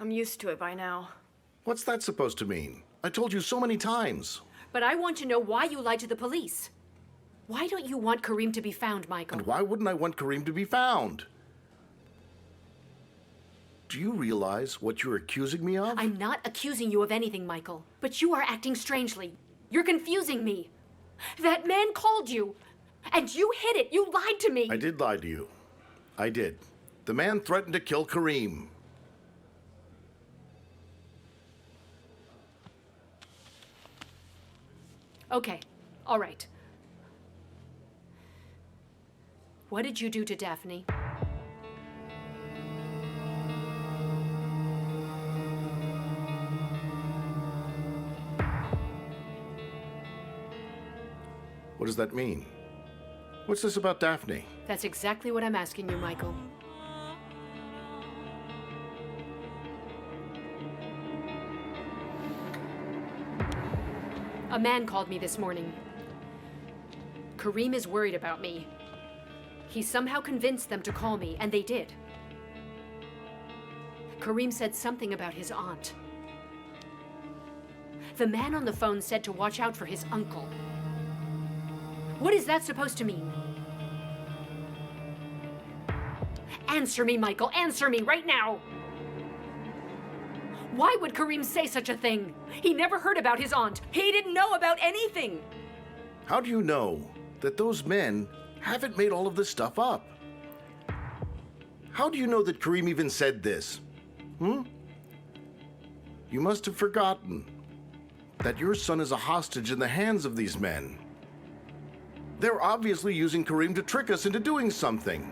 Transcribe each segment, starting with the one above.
I'm used to it by now. What's that supposed to mean? I told you so many times. But I want to know why you lied to the police. Why don't you want Kareem to be found, Michael? And why wouldn't I want Kareem to be found? Do you realize what you're accusing me of? I'm not accusing you of anything, Michael. But you are acting strangely. You're confusing me. That man called you, and you hid it. You lied to me. I did lie to you. I did. The man threatened to kill Kareem. Okay, all right. What did you do to Daphne? What does that mean? What's this about Daphne? That's exactly what I'm asking you, Michael. A man called me this morning. Kareem is worried about me. He somehow convinced them to call me, and they did. Kareem said something about his aunt. The man on the phone said to watch out for his uncle. What is that supposed to mean? Answer me, Michael. Answer me right now. Why would Kareem say such a thing? He never heard about his aunt. He didn't know about anything. How do you know that those men haven't made all of this stuff up? How do you know that Kareem even said this? You must have forgotten that your son is a hostage in the hands of these men. They're obviously using Kareem to trick us into doing something.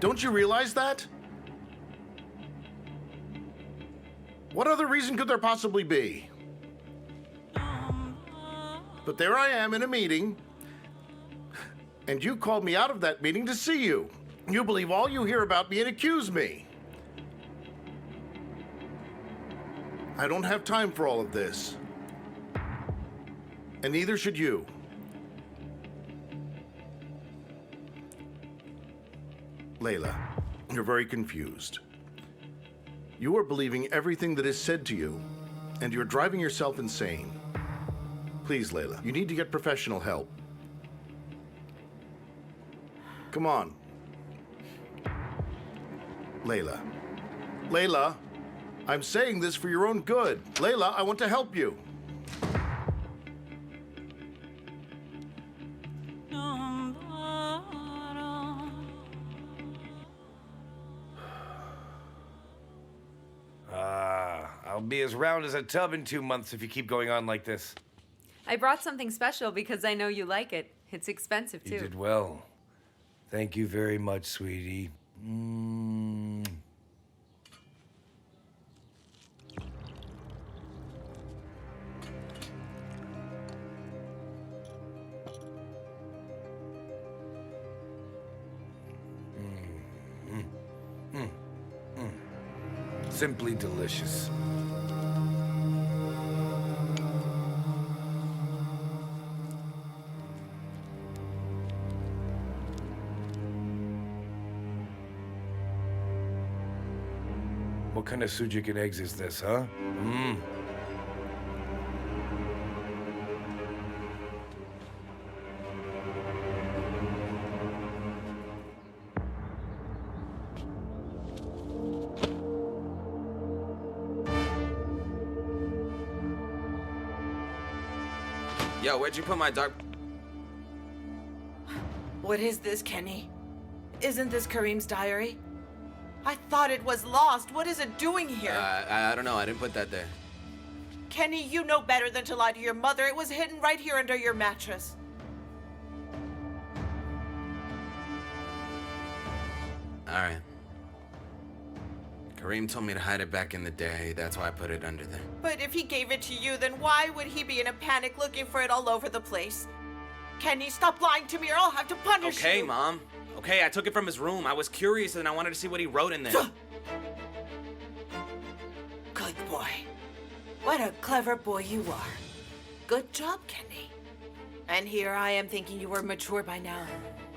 Don't you realize that? What other reason could there possibly be? But there I am in a meeting, and you called me out of that meeting to see you. You believe all you hear about me and accuse me. I don't have time for all of this. And neither should you. Leyla, you're very confused. You are believing everything that is said to you, and you're driving yourself insane. Please, Leyla, you need to get professional help. Come on. Leyla. Leyla, I'm saying this for your own good. Leyla, I want to help you. I'll be as round as a tub in 2 months if you keep going on like this. I brought something special because I know you like it. It's expensive, too. You did well. Thank you very much, sweetie. Mm. Simply delicious. What kind of sucuk and eggs is this, huh? Yo, where'd you put my dark... What is this, Kenny? Isn't this Kareem's diary? I thought it was lost. What is it doing here? I don't know. I didn't put that there. Kenny, you know better than to lie to your mother. It was hidden right here under your mattress. All right. Kareem told me to hide it back in the day. That's why I put it under there. But if he gave it to you, then why would he be in a panic looking for it all over the place? Kenny, stop lying to me or I'll have to punish you. Okay, Mom. Okay, I took it from his room. I was curious and I wanted to see what he wrote in there. Good boy. What a clever boy you are. Good job, Kenny. And here I am thinking you were mature by now.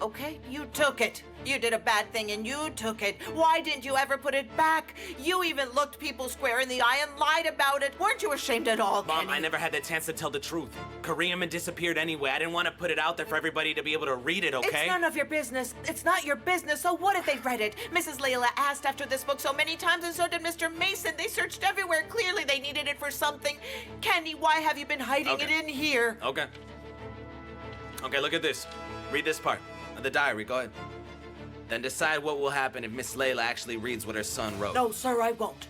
okay? You took it. You did a bad thing and you took it. Why didn't you ever put it back? You even looked people square in the eye and lied about it. Weren't you ashamed at all, Mom, Kenny? I never had the chance to tell the truth. Kareem had disappeared anyway. I didn't want to put it out there for everybody to be able to read it, okay? It's none of your business. It's not your business. So what if they read it? Mrs. Leyla asked after this book so many times, and so did Mr. Mason. They searched everywhere. Clearly, they needed it for something. Kenny, why have you been hiding Okay. it in here? Okay. Okay, look at this. Read this part of the diary. Go ahead. Then decide what will happen if Miss Leyla actually reads what her son wrote. No, sir, I won't.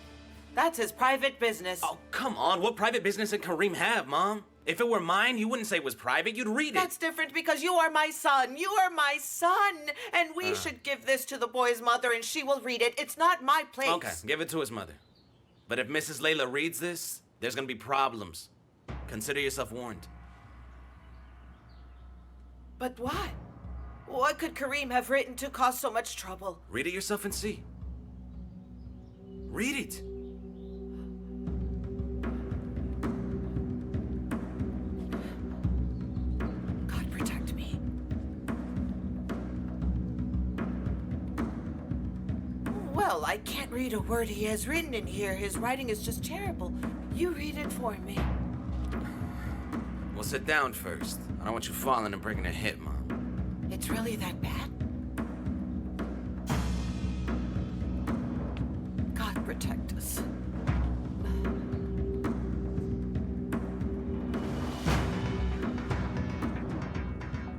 That's his private business. Oh, come on. What private business did Kareem have, Mom? If it were mine, you wouldn't say it was private. You'd read it. That's different because you are my son. You are my son. And we should give this to the boy's mother and she will read it. It's not my place. Okay, give it to his mother. But if Mrs. Leyla reads this, there's gonna be problems. Consider yourself warned. But why? What could Kareem have written to cause so much trouble? Read it yourself and see. Read it. God protect me. Well, I can't read a word he has written in here. His writing is just terrible. You read it for me. Well, sit down first. I don't want you falling and breaking a hip, Mom. It's really that bad? God protect us.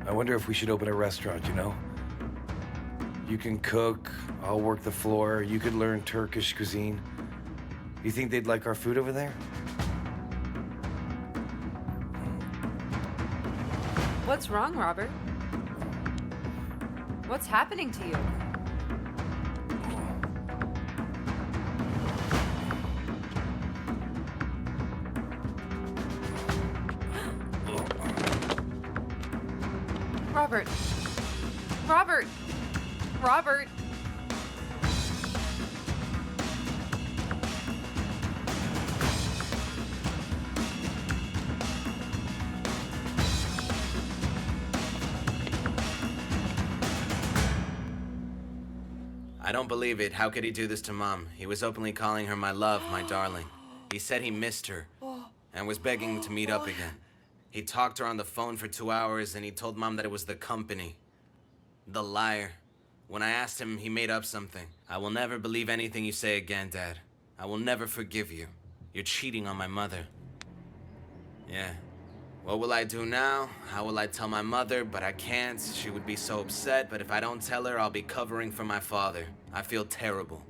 I wonder if we should open a restaurant, you know? You can cook, I'll work the floor, you could learn Turkish cuisine. You think they'd like our food over there? What's wrong, Robert? What's happening to you? Robert. Robert. Robert. I don't believe it. How could he do this to Mom? He was openly calling her my love, my darling. He said he missed her and was begging to meet up again. He talked to her on the phone for 2 hours and he told Mom that it was the company. The liar. When I asked him, he made up something. I will never believe anything you say again, Dad. I will never forgive you. You're cheating on my mother. Yeah. What will I do now? How will I tell my mother? But I can't. She would be so upset. But if I don't tell her, I'll be covering for my father. I feel terrible.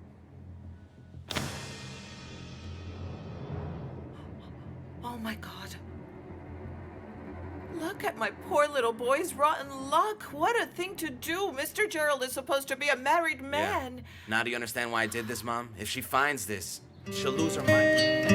Oh my God. Look at my poor little boy's rotten luck. What a thing to do. Mr. Gerald is supposed to be a married man. Yeah. Now do you understand why I did this, Mom? If she finds this, she'll lose her mind.